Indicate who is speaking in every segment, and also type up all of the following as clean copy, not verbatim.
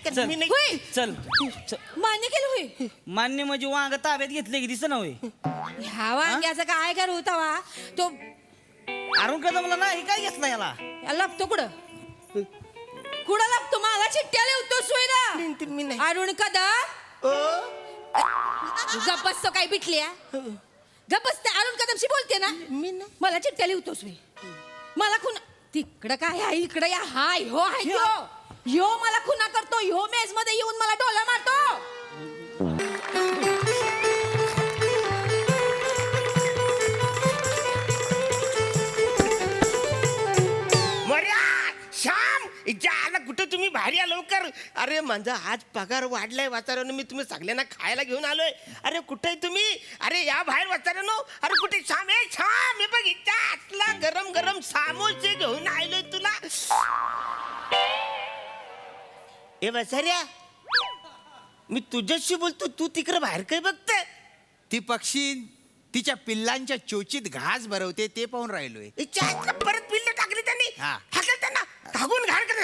Speaker 1: केलं मी नाही.
Speaker 2: होय
Speaker 3: चल
Speaker 2: मान्य केलं होय.
Speaker 3: मान्य म्हणजे वांग ताब्यात घेतले की दिसत होय.
Speaker 2: ह्या वांग्याचा काय कर होता वा तो
Speaker 3: अरुण कदमला नाही काय घेतलं याला.
Speaker 2: लपतो कुठं कुठं लपतो मला चिठ्ठ्या लिहतो सोय
Speaker 1: मी
Speaker 2: ना
Speaker 1: नाही.
Speaker 2: अरुण कदम गप बसतो काय बिटल्या गप बसते अरुण कदमशी बोलते ना
Speaker 1: मी नाही.
Speaker 2: मला चिठ्ठ्या लिहतोस मी मला खुना तिकडं काय आहे इकडं या हाय हो हाय ह्यो मला खुना करतो ह्यो मेज मध्ये येऊन मला डोला मारतो.
Speaker 1: श्याम आला कुठे तुम्ही बाहेर या लवकर. अरे माझा आज पगार वाढलाय वाचारानं मी तुम्ही सगळ्यांना खायला घेऊन आलोय. अरे कुठे तुम्ही. अरे या बाहेर वाचारानो. अरे कुठे श्याम आहे श्याम. हे बघ इथं आतला गरम गरम समोसे घेऊन आलोय तुला. ए वाचाऱ्या मी तुझ्याशी बोलतो तू तिकडे बाहेर काय बघते.
Speaker 4: ती पक्षी तिच्या पिल्लांच्या चोचीत घास भरवते ते पाहून राहिलोय.
Speaker 1: परत पिल्ल टाकली त्यांनी.
Speaker 4: हा.
Speaker 1: हाकल त्यांना घागून घाण करते.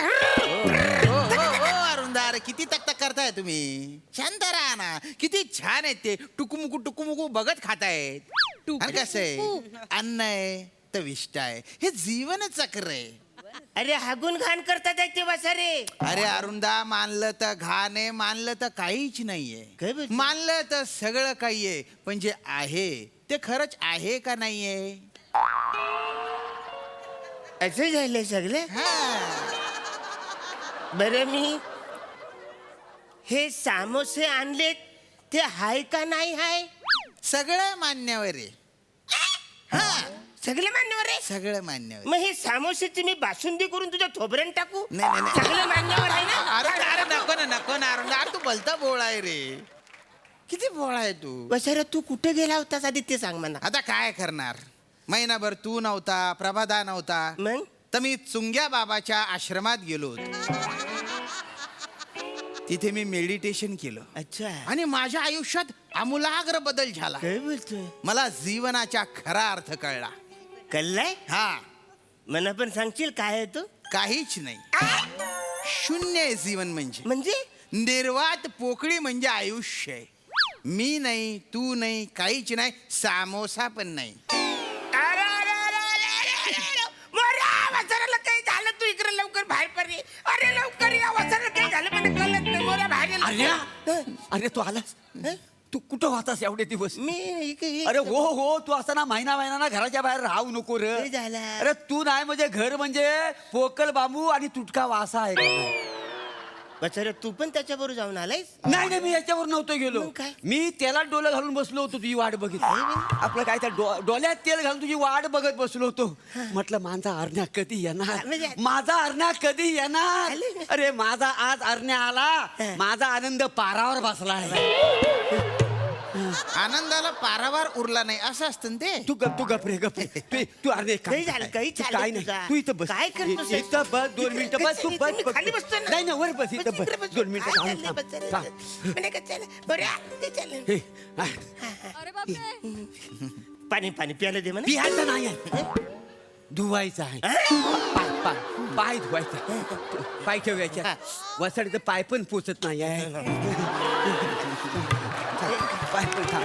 Speaker 4: अरुणदार किती तक करताय तुम्ही. शांत राहा ना. किती छान आहेत ते टुकुमुकू बघत खातायत. आणि कसं आहे अन्न आहे तर विष्ट आहे. हे जीवन चक्र आहे.
Speaker 1: अरे हागून घाण करतात ते वासारे.
Speaker 4: अरे अरुणदा मानलं तर घाण आहे मानलं तर काहीच
Speaker 1: काय
Speaker 4: नाहीये.
Speaker 1: बोलतो?
Speaker 4: मानलं तर सगळं काही आहे पण जे आहे ते खरंच आहे का नाहीये.
Speaker 1: असं झालंय सगळं.
Speaker 4: हा.
Speaker 1: बरं मी हे समोसे आणलेत ते हाय का नाही हाय.
Speaker 4: सगळं मान्यवर आहे. हा
Speaker 1: सगळे मान्यवर आहे.
Speaker 4: सगळं मान्यवर.
Speaker 1: मग हे समोसेची मी बासुंदी करून तुझ्या थोबऱ्यात टाकू.
Speaker 4: नाही, नाही.
Speaker 1: सगळं मान्यवर आहे ना.
Speaker 4: अरे नको ना अरुणदा. अरे तू भलता बोळा आहे रे. किती बोळा आहे तू.
Speaker 1: बसारा तू कुठे गेला होतास आधी ते सांग मला.
Speaker 4: आता काय करणार. महिनाभर तू नव्हता प्रभादा नव्हता
Speaker 1: मग
Speaker 4: तर मी चुंग्या बाबाच्या आश्रमात गेलो होतो. तिथे मी मेडिटेशन केलं
Speaker 1: अच्छा.
Speaker 4: आणि माझ्या आयुष्यात आमूलाग्र बदल झाला.
Speaker 1: काय बोलतोय.
Speaker 4: मला जीवनाचा खरा अर्थ कळला.
Speaker 1: कळलाय.
Speaker 4: हा
Speaker 1: मला पण सांगशील काय आहे तो.
Speaker 4: काहीच नाही. शून्य आहे जीवन
Speaker 1: म्हणजे
Speaker 4: निर्वात पोकळी म्हणजे आयुष्य आहे. मी नाही तू नाही काहीच नाही. सामोसा पण नाही.
Speaker 1: वाचाराला काही झालं तू इकडे लवकर बाहेर पडे. अरे लवकर या वाचाराला काही झालं पण कळत नाही. मोऱ्या बाहेर ये.
Speaker 5: आर्या अरे तू आलास. तू कुठं होतास एवढे दिवस.
Speaker 1: मी
Speaker 5: अरे हो तू असं ना महिना घराच्या बाहेर राहू नको रे.
Speaker 1: काय झालं?
Speaker 5: अरे तू नाही म्हणजे घर म्हणजे पोकल बांबू आणि तुटका वासा आहे का.
Speaker 1: वाचारा तू पण त्याच्याबरोबर जाऊन आलायस.
Speaker 5: नाही मी याच्यावर नव्हतो गेलो.
Speaker 1: मग काय?
Speaker 5: मी त्याला डोलं घालून बसलो होतो तुझी वाट बघित. आपलं काय त्या डोल्यात तेल घालून तुझी वाट बघत बसलो होतो. म्हटलं माझा अरण्या कधी येणार. माझा अरण्या कधी येणार. अरे माझा आज अरण्या आला. माझा आनंद पारावर बसला आहे.
Speaker 4: आनंदाला पारावार उरला नाही असं असतं ना ते.
Speaker 5: तू गप रे तू अरे
Speaker 1: काही झालं, काही झालं
Speaker 5: काय
Speaker 1: तुझा?
Speaker 5: नाही. तू इथं बस.
Speaker 1: काय करतोस?
Speaker 5: इथं बस 2 मिनिटं बस. तू बस
Speaker 1: मी खाली बसतो ना.
Speaker 5: नाही वर बस. इथं
Speaker 1: इकडे
Speaker 5: बस
Speaker 1: बस.
Speaker 5: 2 मिनिटं
Speaker 1: काय
Speaker 5: थांब,
Speaker 1: चाललंय
Speaker 5: थांब.
Speaker 1: बच्चा?
Speaker 5: थांब.
Speaker 1: म्हणे काय चाललंय? बरं, ते चाललंय.
Speaker 5: हे, हा.
Speaker 2: अरे बापरे
Speaker 1: पाणी प्यायला दे म्हणा.
Speaker 5: पिहायचं नाही आहे. धुवायचं आहे. पाय धुवायचा. पाय ठेवायचा. वसाडीचं पाय पण पोचत नाही आहे. पाय पण
Speaker 1: काय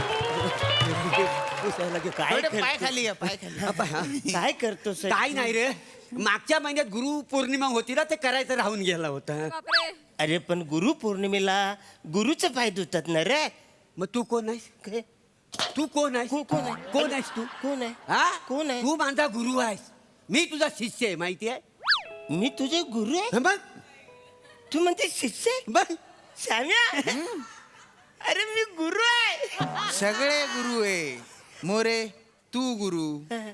Speaker 4: पाय खाली घ्या, पाय खाली.
Speaker 1: काय करतोस?
Speaker 5: काय नाही रे. मागच्या महिन्यात गुरु पौर्णिमा होती ना ते करायचं राहून गेला होता.
Speaker 2: बापरे
Speaker 1: अरे पण गुरु पौर्णिमेला गुरुचं पाय धुतात ना रे.
Speaker 5: मग तू कोण आहेस.
Speaker 1: काय?
Speaker 5: तू कोण आहेस.
Speaker 1: कोण आहे?
Speaker 5: कोण आहेस तू.
Speaker 1: कोण आहे?
Speaker 5: हा
Speaker 1: कोण आहे?
Speaker 5: तू माझा गुरु आहेस. मी तुझा शिष्य आहे माहिती आहे.
Speaker 1: मी तुझे गुरु आहे.
Speaker 5: बघ
Speaker 1: तू म्हणते शिष्य आहे?
Speaker 5: बघ
Speaker 1: श्याम्या अरे मी गुरु आहे.
Speaker 4: सगळे गुरु आहे. मोरे तू गुरु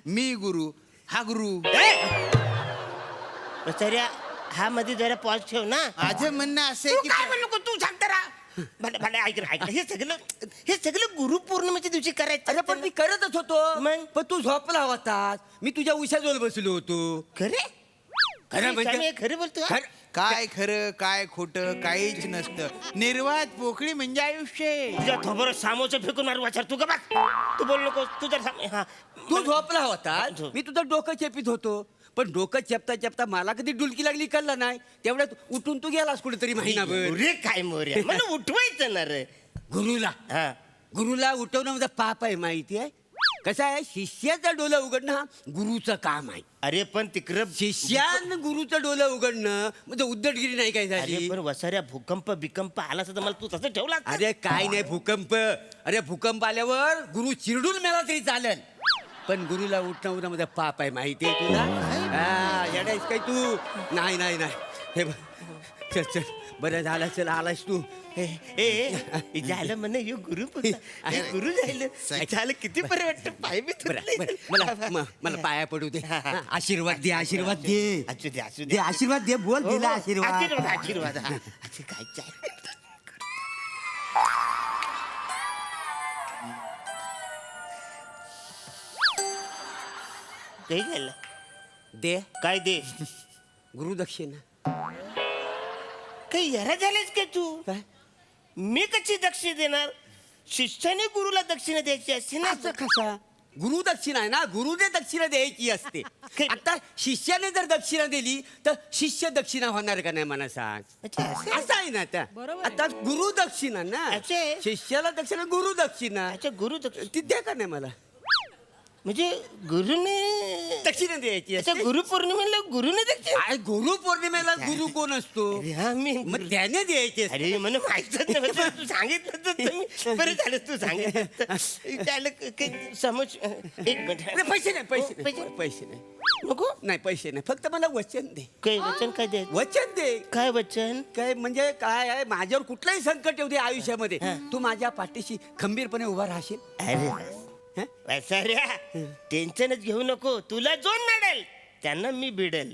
Speaker 4: मी गुरु हा गुरु.
Speaker 1: बचाऱ्या हा मध्ये जरा पॉज ठेव ना.
Speaker 4: माझं म्हणणं असं
Speaker 1: तू
Speaker 4: आहे
Speaker 1: काय
Speaker 4: की
Speaker 1: म्हणू नको. तू सांगता राहा. भले ऐक रे. हे सगळं गुरु पौर्णिमेच्या दिवशी करायचं.
Speaker 5: अरे पण मी करतच होतो.
Speaker 1: मग?
Speaker 5: पण तू झोपला होतास. मी तुझ्या उशाजवळ बसलो होतो.
Speaker 1: खरे
Speaker 5: खरं म्हणजे?
Speaker 1: श्याम्या, खरं बोलतो हा?
Speaker 4: काय खरं काय खोटं काहीच नसतं. निर्वात पोकळी म्हणजे आयुष्य आहे.
Speaker 1: तुझ्या थोबर सामोचं फेकून मारू वाचार. तू का बघ. तू बोल नको. तू जर हा
Speaker 5: तू झोपला होता.
Speaker 1: झोप.
Speaker 5: मी तुझं डोकं चेपीत होतो. पण डोकं चपता चपता मला कधी डुलकी लागली कळलं नाही तेवढ्यात उठून तू गेलास कुठेतरी महिनाभर
Speaker 1: रे काय मोर्या मला उठवायचं ना रे
Speaker 5: गुरुला
Speaker 1: हा
Speaker 5: गुरुला उठवणं म्हणजे पाप आहे माहिती आहे कसं आहे शिष्याचं डोलं उघडणं हा गुरुचं काम आहे
Speaker 1: अरे पण तिकडं
Speaker 5: शिष्यानं गुरुचं डोलं उघडणं म्हणजे उद्धटगिरी नाही काय
Speaker 1: अरे
Speaker 5: झाली
Speaker 1: पण वसाऱ्या भूकंप बिकंप आला तर मला तू तसं ठेवला
Speaker 5: अरे काय नाही भूकंप अरे भूकंप आल्यावर गुरु चिरडून मेला तरी चालेल पण गुरुला उठणं उठणं म्हणजे पाप आहे माहिती आहे तुला हा येडायस काय तू नाही नाही नाही हे बघ चल चल बरं झालं चल आलास तू
Speaker 1: ए झालं म्हणे यो गुरु पुन्हा. हे गुरु झालं झालं किती बरं वाटतं पाय बी
Speaker 5: बरं
Speaker 1: तुटले.
Speaker 5: बरं मला पाया पडू दे हा, आशीर्वाद दे आशीर्वाद दे
Speaker 1: असू दे असू
Speaker 5: दे
Speaker 1: दे
Speaker 5: आशीर्वाद दे बोल दिला
Speaker 1: हो,
Speaker 5: आशीर्वाद
Speaker 1: आशीर्वाद आशीर्वाद हा. अच्छा, काय चाल. काही झालं
Speaker 5: दे
Speaker 1: काय दे
Speaker 5: गुरुदक्षिणा
Speaker 1: काही यरा झालेस का तू
Speaker 5: काय
Speaker 1: मी कशी दक्षिण देणार शिष्याने गुरुला दक्षिणा द्यायची असते ना
Speaker 5: असं कसा गुरु दक्षिणा आहे ना गुरुने दक्षिणा द्यायची असते आता शिष्याने जर दक्षिणा दिली तर शिष्य दक्षिणा होणार का नाही मला सांग
Speaker 1: अच्छा, असं आहे.
Speaker 5: असं आहे ना आता
Speaker 2: बरोबर आहे.
Speaker 5: आता गुरु दक्षिणा ना
Speaker 1: अच्छा आहे.
Speaker 5: शिष्याला दक्षिणा गुरु दक्षिणा
Speaker 1: अच्छा गुरु दक्षिण
Speaker 5: ती द्या का नाही मला
Speaker 1: म्हणजे गुरुने
Speaker 5: दक्षिणा द्यायची
Speaker 1: अच्छा
Speaker 5: असते
Speaker 1: गुरुपौर्णिमेला गुरुने दक्षिण
Speaker 5: अरे गुरु पौर्णिमेला गुरु कोण असतो
Speaker 1: अरे हा मी
Speaker 5: मग त्याने द्यायची असते.
Speaker 1: अरे मला माहितच नव्हतं तू सांगितलं तर तुम्ही बरं झालं तू सांगितलं त्याला काही समज एक मिनिट
Speaker 5: नाही, पैसे नाही पैसे
Speaker 1: हो,
Speaker 5: नाही पैसे नाही
Speaker 1: नको
Speaker 5: नाही पैसे नाही फक्त मला वचन दे
Speaker 1: काय वचन काय द्यायचं
Speaker 5: वचन दे
Speaker 1: काय वचन
Speaker 5: काय म्हणजे काय आहे माझ्यावर कुठलंही संकट येऊ दे आयुष्यामध्ये तू माझ्या पाठीशी खंबीरपणे उभा राहशील
Speaker 1: अरे
Speaker 5: हं?
Speaker 1: वसाऱ्या टेन्शनच घेऊ नको तुला जो नडेल त्यांना मी भिडेल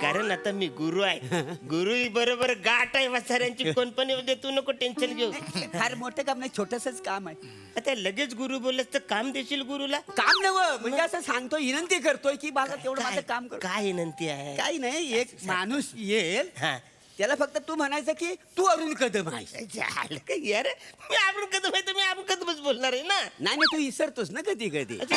Speaker 1: कारण आता मी गुरु आहे गुरु बरोबर गाठ आहे वसाऱ्यांची कोण पण येऊ दे तू नको टेन्शन घेऊ
Speaker 5: फार मोठं काम नाही छोटसच काम आहे
Speaker 1: आता लगेच गुरु बोलस तर काम देशील गुरुला
Speaker 5: काम नव म्हणजे असं सांगतोय विनंती करतोय की माझं तेवढं माझं काम कर
Speaker 1: काय विनंती आहे
Speaker 5: काही नाही एक माणूस येईल
Speaker 1: हा
Speaker 5: त्याला फक्त तू म्हणायचं की तू अरुण कदम आहेस
Speaker 1: झालं का यार मी आपण कदम आहे तर मी आपण कदमच बोलणार आहे ना
Speaker 5: नाही नाही तू विसरतोस ना कधी कधी
Speaker 1: अच्छा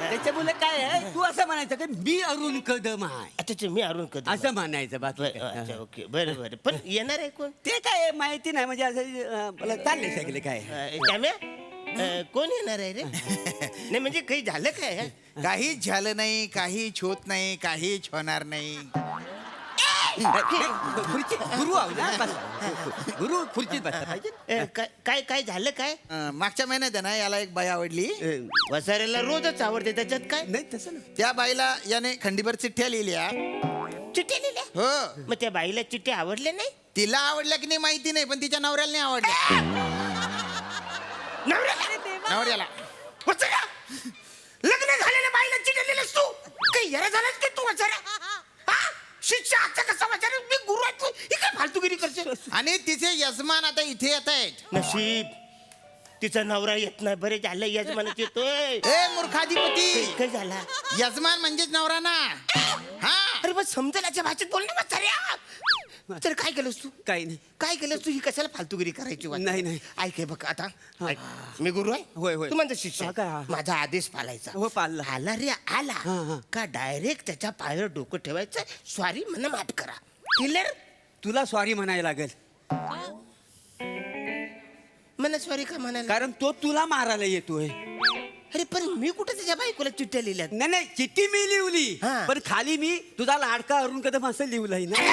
Speaker 5: त्याच्यामुळे काय आहे तू असं म्हणायचं की मी अरुण कदम आहे
Speaker 1: अच्छा मी अरुण कदम
Speaker 5: असं म्हणायचं बाकी
Speaker 1: बरं,
Speaker 5: काय.
Speaker 1: अच्छा ओके बरं बरं पण येणार आहे कोण
Speaker 5: ते काय आहे, माहिती नाही म्हणजे असं मला चालले सगळे काय
Speaker 1: श्याम्या कोण येणार आहे रे नाही म्हणजे काही झालं काय
Speaker 4: काहीच झालं नाही काहीच होत नाही काहीच होणार नाही
Speaker 5: खुर्ची गुरु आहो ना बस. गुरु खुर्चीत बसता पाहिजे
Speaker 1: काय काय झालं काय
Speaker 4: मागच्या महिन्यात आहे ना याला एक बाई आवडली
Speaker 1: वसाऱ्याला रोजच आवडते त्याच्यात काय
Speaker 5: नाही तसं नाही
Speaker 4: त्या बाईला याने खंडीभर चिठ्ठ्या लिहिल्या
Speaker 1: चिठ्ठी लिहिल्या
Speaker 4: हो
Speaker 1: मग त्या बाईला चिठ्ठी आवडल्या नाही
Speaker 4: तिला आवडल्या की नाही माहिती नाही पण तिच्या नवऱ्याला नाही आवडल्या नवऱ्याला
Speaker 1: वसाऱ्या लग्न झालेल्या बाईला चिठ्ठी लिहिलीस तू काही यारा झालास की तू वसाऱ्या हा? शिष्य आजचा कसा वसाऱ्या मी गुरु आहे तू ही काय फालतूगिरी करशील
Speaker 4: आणि तिचे यजमान आता इथे येत आहेत
Speaker 1: नशीब तिचा नवरा येत नाही बरे झालं यजमानच येतोय
Speaker 4: ए मूर्खाधिपती
Speaker 1: काय झाला
Speaker 4: यजमान म्हणजेच नवरा ना हा
Speaker 1: अरे बस समजेलाच्या भाषेत बोल ना वसाऱ्या तर काय केलंस तू
Speaker 5: काही नाही
Speaker 1: काय केलंस तू ही कशाला फालतूगिरी करायची वाट?
Speaker 5: नाही, नाही.
Speaker 1: ऐक हे बघ आता ऐक. मी गुरु आहे
Speaker 5: होय, होय.
Speaker 1: तू माझा शिष्य
Speaker 5: हा,
Speaker 1: आहे.
Speaker 5: काय, हा.
Speaker 1: माझा आदेश पाळायचा
Speaker 5: हो, पाळला.
Speaker 1: आला रे
Speaker 5: हा,
Speaker 1: आला
Speaker 5: हा.
Speaker 1: का डायरेक्ट त्याच्या पायावर डोकं ठेवायचं सॉरी म्हणा माफ करा क्लिअर
Speaker 5: तुला सॉरी म्हणायला लागेल
Speaker 1: मला सॉरी का म्हणायला
Speaker 5: कारण तो तुला मारायला येतोय
Speaker 1: अरे पण मी कुठे त्याच्या बायकोला चिठ्ठ्या लिहिल्यात
Speaker 5: नाही नाही चिठ्ठी मी लिवली
Speaker 1: हा.
Speaker 5: पण खाली मी तुझा लाडका अरुण कदम असं लिवलंय ना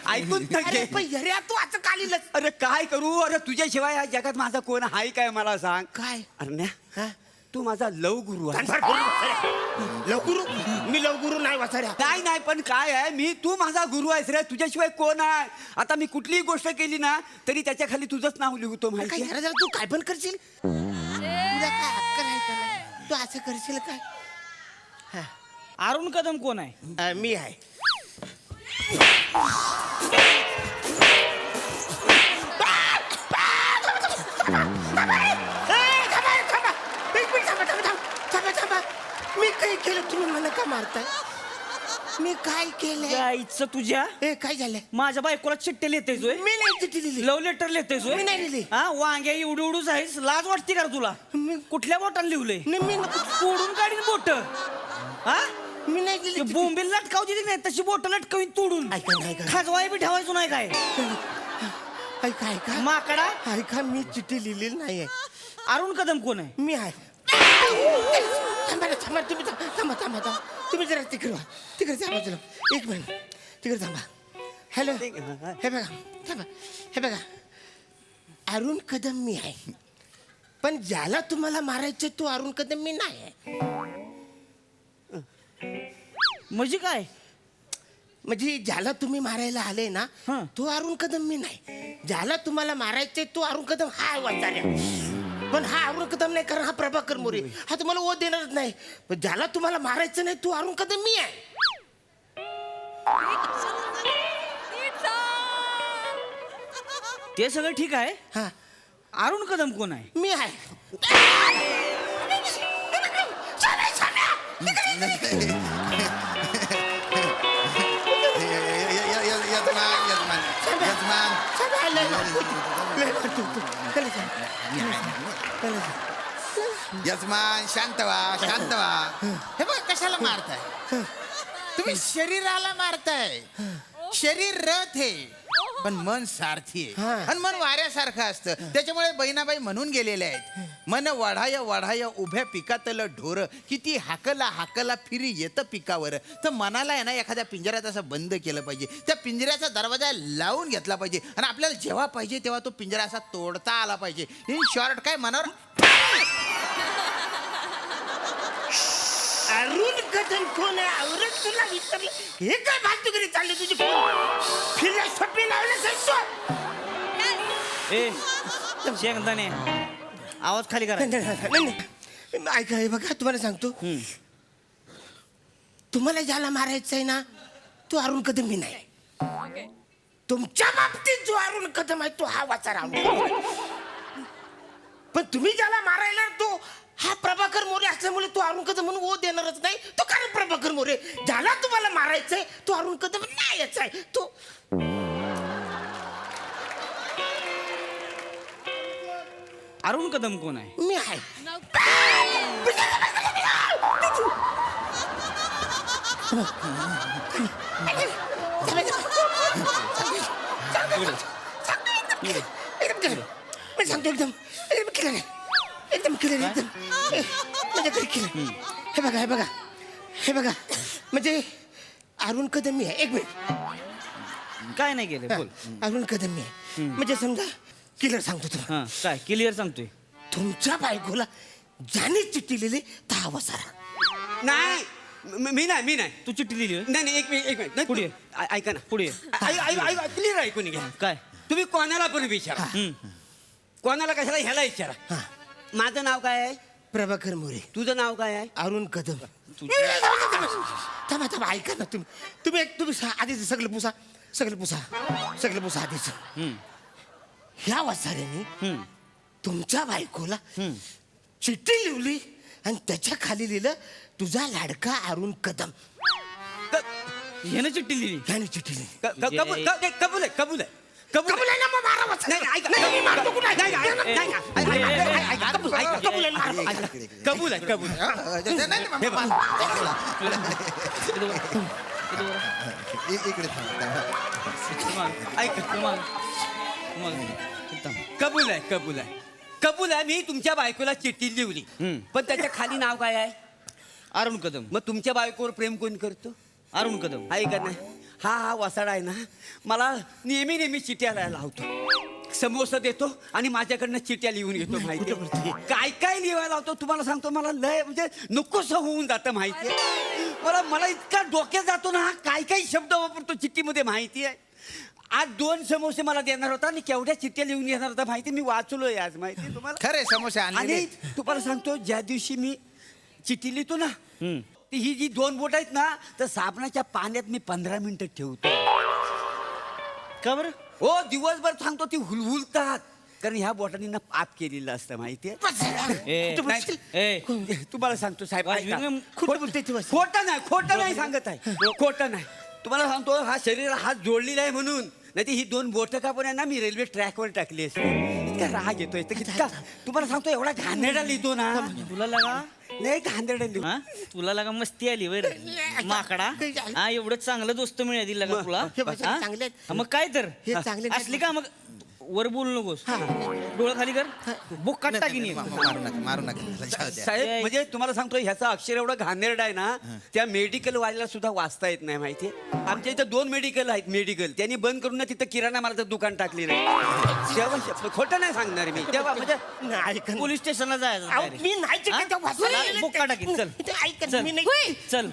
Speaker 5: ऐकून तर
Speaker 1: अरे
Speaker 5: घे.
Speaker 1: पण यऱ्या तू असं का लिहिलंस
Speaker 5: अरे काय करू अरे तुझ्याशिवाय या जगात माझा कोण आहे काय मला सांग
Speaker 1: काय
Speaker 5: अरण्या
Speaker 1: हा?
Speaker 5: तू माझा लव गुरु आहे
Speaker 1: कानफाड बोलू वसाऱ्या. लवगुरु मी लवगुरु नाही वसाऱ्या
Speaker 5: नाही नाही पण काय आहे मी तू माझा गुरु आहेस रे तुझ्याशिवाय कोण आहे आता मी कुठलीही गोष्ट केली ना तरी त्याच्या खाली तुझंच नाव लिहतो
Speaker 1: काय
Speaker 5: माहिती आहे?
Speaker 1: यारा झालं तू काय पण करशील तुला काय हक्क नाही त्याला तू असं करशील काय
Speaker 3: अरुण कदम कोण आहे
Speaker 1: मी आहे मी काही केलं तुम्ही मला का मारताय मी काय केलंय
Speaker 3: जायचं तुझ्या
Speaker 1: ए काय झालंय
Speaker 3: माझ्या बायकोला चिठ्ठी लिहितेस होय
Speaker 1: मी नाही चिठ्ठी लिहिली
Speaker 3: लव्ह लेटर लिहितेस होय
Speaker 1: मी नाही लिहिली.
Speaker 3: हा वांग्या एवढी एवढूच आहेस लाज वाटते का रे तुला कुठल्या बोटाने लिहलंय
Speaker 1: नाही, मी
Speaker 3: तोडून काढीन बोट हा
Speaker 1: मी नाही
Speaker 3: ते
Speaker 1: लिहिली चिठ्ठी.
Speaker 3: बोंबील लटकावची की नाही तशी बोट लटकवीन तोडून
Speaker 1: ऐका ना, ऐका ना.
Speaker 3: खाजवाय बी ठेवायचो नाही काय
Speaker 1: ऐका ऐका
Speaker 3: माकडा
Speaker 1: ऐका मी चिठ्ठी लिहिलेली नाहीये
Speaker 3: अरुण कदम कोण आहे
Speaker 1: मी आहे थांबा ना, थांबा तुम्ही थांबा थांबा थांबा तुम्ही जरा तिकडे व्हा तिकडे थांबा तुला एक मिनिट तिकडे थांबा हॅलो हे बघा थांबा हे बघा अरुण कदम मी आहे पण ज्याला तुम्हाला मारायचं तो अरुण कदम मी नाही आहे
Speaker 3: म्हणजे काय
Speaker 1: म्हणजे ज्याला तुम्ही मारायला आले ना
Speaker 3: हं.
Speaker 1: तो अरुण कदम मी नाही ज्याला तुम्हाला मारायचे तो अरुण कदम हा वाचाऱ्या पण हा अरुण कदम नाही कारण हा प्रभाकर मोरे हा तुम्हाला ओ देणारच नाही पण ज्याला तुम्हाला मारायचं नाही तो अरुण कदम मी आहे
Speaker 3: ते सगळं ठीक आहे
Speaker 1: हा
Speaker 3: अरुण कदम कोण आहे
Speaker 1: मी आहे
Speaker 4: यजमान शांत व्हा हे बघ कशाला मारताय तुम्ही शरीराला मारताय शरीर रथ आहे पण मन सारथी
Speaker 1: हा.
Speaker 4: आहे आणि मन वाऱ्यासारखं असतं त्याच्यामुळे बहिणाबाई म्हणून गेलेले आहेत मन वाढाय वाढाय उभ्या पिकातलं ढोर किती हाकला फिरी येतं पिकावर तर मनाला आहे ना एखाद्या पिंजऱ्यात असं बंद केलं पाहिजे त्या पिंजऱ्याचा दरवाजा लावून घेतला पाहिजे आणि आपल्याला जेव्हा पाहिजे तेव्हा तो पिंजरा असा तोडता आला पाहिजे इन शॉर्ट काय मनावर
Speaker 1: अरुण कदम कोण आहे आवरत तुला विचारलं हे काय भातुकरी चालली तुझी फिलॉसॉफी लावलं सांगतो
Speaker 3: ए शेंगदाणे आवाज खाली करा
Speaker 1: ऐका हे बघा तुम्हाला सांगतो तुम्हाला ज्याला मारायचं आहे ना तो अरुण कदम मी नाही तुमच्या बाबतीत जो अरुण कदम आहे तो हा वाचा पण तुम्ही ज्याला मारायला तो हा प्रभाकर मोरे असल्यामुळे तो अरुण कदम म्हणून ओ देणारच नाही तो कारण प्रभाकर मोरे ज्याला तुम्हाला मारायचंय तो अरुण कदम नाहीच आहे तो
Speaker 3: अरुण कदम कोण आहे
Speaker 1: मी आहे मी सांगतो एकदम एकदम क्लिअर आहे एकदम क्लिअर एकदम म्हणजे क्लिअर हे बघा म्हणजे अरुण कदम मी आहे एक मिनिट
Speaker 3: काय नाही केलं बोल
Speaker 1: अरुण कदम मी आहे म्हणजे समजा क्लिअर सांगतो तुला
Speaker 3: हा काय क्लिअर सांगतोय
Speaker 1: तुमच्या बायकोला ज्याने चिठ्ठी लिहिली तर हा वसारा
Speaker 5: नाही मी नाही
Speaker 3: तू चिठ्ठी लिहिली होय?
Speaker 5: नाही एक मिनिट नाही,
Speaker 3: पुढे.
Speaker 5: ऐका ना
Speaker 3: पुढे.
Speaker 5: क्लिअर ऐकून घ्या
Speaker 3: काय
Speaker 5: तुम्ही कोणाला पण विचारा कोणाला कशाला ह्याला विचारा
Speaker 1: हा
Speaker 5: माझं नाव काय आहे
Speaker 1: प्रभाकर मोरे
Speaker 5: तुझं नाव काय आहे
Speaker 1: अरुण कदम थांबा ऐका ना तुम्ही आधीच सगळं पुसा आधीच ह्या वाचाऱ्याने तुमच्या बायकोला चिठ्ठी लिहिली आणि त्याच्या खाली लिहिलं तुझा लाडका अरुण कदम
Speaker 3: ह्यानं चिठ्ठी लिहिली
Speaker 1: ह्याने चिठ्ठी लिहिली
Speaker 5: कबूल आहे
Speaker 1: कबूल आहे ना मग मारा वाचाऱ्याला.
Speaker 5: नाही, ऐका.
Speaker 1: नाही, मी मारतो कुठं?
Speaker 5: नाही, नाही,
Speaker 1: ऐका, कबूल आहे ना, मारा वाचाऱ्याला.
Speaker 5: कबूल आहे कबूल आहे मी तुमच्या बायकोला चिठ्ठी लिहिली पण त्याच्या खाली नाव काय आहे
Speaker 3: अरुण कदम
Speaker 5: मग तुमच्या बायकोवर प्रेम कोण करतो
Speaker 3: अरुण कदम
Speaker 5: ऐका ना हा वसाडा आहे ना मला नेहमी चिठ्ठ्या लावतो समोसा देतो आणि माझ्याकडनं चिठ्ठ्या लिहून घेतो माहिती काय लिहायला लावतो तुम्हाला सांगतो मला लय म्हणजे नकोस होऊन जातं माहिती मला इतका डोक्यात जातो ना हा काय शब्द वापरतो चिठ्ठीमध्ये माहिती आहे आज 2 समोसे मला देणार होता आणि केवढ्या चिठ्ठ्या लिहून घेणार होता माहिती मी वाचलोय आज माहिती तुम्हाला
Speaker 4: खरे समोसे आणले
Speaker 5: आणि तुम्हाला सांगतो ज्या दिवशी मी चिठ्ठी लिहितो ना ती ही जी 2 बोट आहेत ना तर साबणाच्या पाण्यात मी 15 मिनिटं ठेवतो
Speaker 3: का बरं
Speaker 5: हो दिवसभर सांगतो ती हुलहुलतात कारण ह्या बोटांनी ना पाप केलेलं असतं माहितीये
Speaker 1: कुठं बोलशील?
Speaker 5: नाही, तुम्हाला सांगतो साहेब
Speaker 3: वाजवी
Speaker 5: ऐका.
Speaker 3: ना,
Speaker 1: कुठं बोलतोय तू असं?
Speaker 5: खोटं नाही सांगत आहे खोटं नाही तुम्हाला सांगतो हा शरीराला हात जोडलेला आहे म्हणून नाही ही 2 बोटं कापून आहे ना मी रेल्वे ट्रॅकवर टाकली असते इतका राग येतोय इतका तुम्हाला सांगतो एवढा घाणेरडा लिहितो ना
Speaker 3: तुला लागा
Speaker 5: नाही घाणेरडा लिहितो
Speaker 3: हा तुला लागा मस्ती आली वर माकडा हा एवढं चांगलं दोस्त मिळाली लागा तुला
Speaker 1: हे बघा,
Speaker 3: हा?
Speaker 1: चांगले आहेत.
Speaker 3: हा, मग काय तर
Speaker 1: हे चांगले आहेत.
Speaker 3: असली का मग वर बोलू नकोस डोळं खाली कर बुक टाकीन एक.
Speaker 4: मारू नका जाऊ द्या.
Speaker 5: साहेब म्हणजे तुम्हाला सांगतो ह्याचा अक्षर एवढा घाणेरडा आहे ना त्या मेडिकल वाल्याला सुद्धा वाचता येत नाही माहितीये आमच्या इथं 2 मेडिकल आहेत मेडिकल त्यांनी बंद करून ना तिथं किराणा मालाचं दुकान टाकलेलं आहे तेव्हा खोटं नाही सांगणार मी तेव्हा म्हणजे
Speaker 1: नाही, ऐका ना.
Speaker 3: पोलीस स्टेशनला जायचं
Speaker 1: अहो,
Speaker 3: direct.
Speaker 1: मी नाही चिकन,
Speaker 3: हा?
Speaker 1: त्या वासाला आलेलं
Speaker 3: बुक
Speaker 1: ते.
Speaker 3: टाकीन चल
Speaker 1: ते ऐका ना,
Speaker 3: चल.
Speaker 1: मी नाही
Speaker 2: होय.
Speaker 3: चल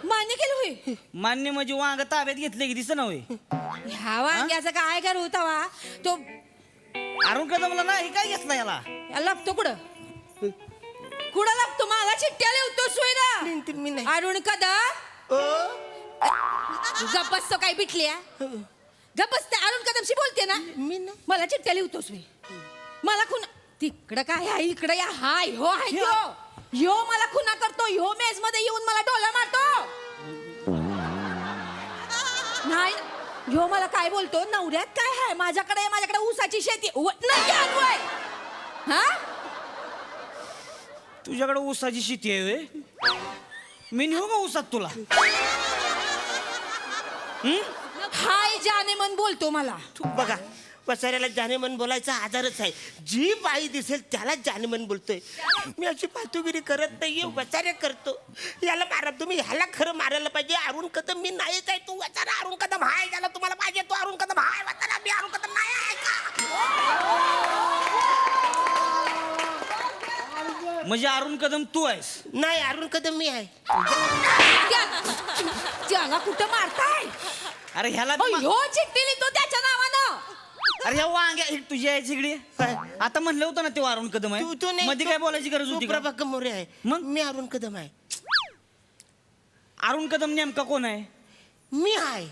Speaker 2: मान्य केलं होय
Speaker 3: मान्य म्हणजे वांग ताब्यात घेतले की दिस ना होय
Speaker 2: ह्या वांग्याचा काय कर होता वा तो
Speaker 3: अरुण कदमला नाही काय घेतला याला
Speaker 2: लपतो कुठं लपतो मला चिठ्ठ्या लिहतो सोय
Speaker 1: मी नाही
Speaker 2: ना अरुण कदम गप्पस तो काय बिटल्या गप्पस त्या अरुण कदमशी बोलते ना
Speaker 1: मी नाही
Speaker 2: मला चिठ्ठ्या लिहतोस मी मला खुना तिकडं काय आहे इकडं या हाय हो हाय ह्यो मला खुना करतो ह्यो मेज मध्ये येऊन मला डोला मारतो नाही ह्यो मला काय बोलतो नवऱ्यात काय आहे माझ्याकडे ऊसाची शेती नाही आणवय हा
Speaker 3: तुझ्याकडे ऊसाची शेती आहे व्हय? मी नेऊ का ऊसात तुला
Speaker 2: हाय जाने मन बोलतो मला
Speaker 1: तू बघा वसाऱ्याला जानेमन बोलायचा आधारच आहे जी बाई दिसेल त्याला जानेमन बोलतोय मी अशी फालतूगिरी करत नाहीये वसाऱ्या करतो याला मारा तुम्ही ह्याला खरं मारायला पाहिजे अरुण कदम मी नाहीच आहे तू वसारा अरुण कदम हाय ज्याला तुम्हाला पाहिजे तो अरुण कदम हाय वसारा मी अरुण कदम नाही आहे का
Speaker 3: म्हणजे अरुण कदम तू आहेस
Speaker 1: नाही अरुण कदम मी आहे
Speaker 2: त्याला कुठं मारताय
Speaker 3: अरे ह्याला
Speaker 2: ह्यो चिठ्ठी लिहितो त्याच्या नावानं
Speaker 3: अरे ह्या वांग्या ही तुझी आहे जिगडी आता म्हणलं होतं ना ते अरुण कदम
Speaker 1: तू तू
Speaker 3: आहे
Speaker 1: नाही
Speaker 3: मध्ये
Speaker 1: तू-
Speaker 3: काय बोलायची गरज
Speaker 1: तू
Speaker 3: होती का?
Speaker 1: प्रभाकर मोरे आहे
Speaker 3: मग?
Speaker 1: मी अरुण कदम आहे
Speaker 3: अरुण कदम नेमका कोण आहे
Speaker 1: मी आहे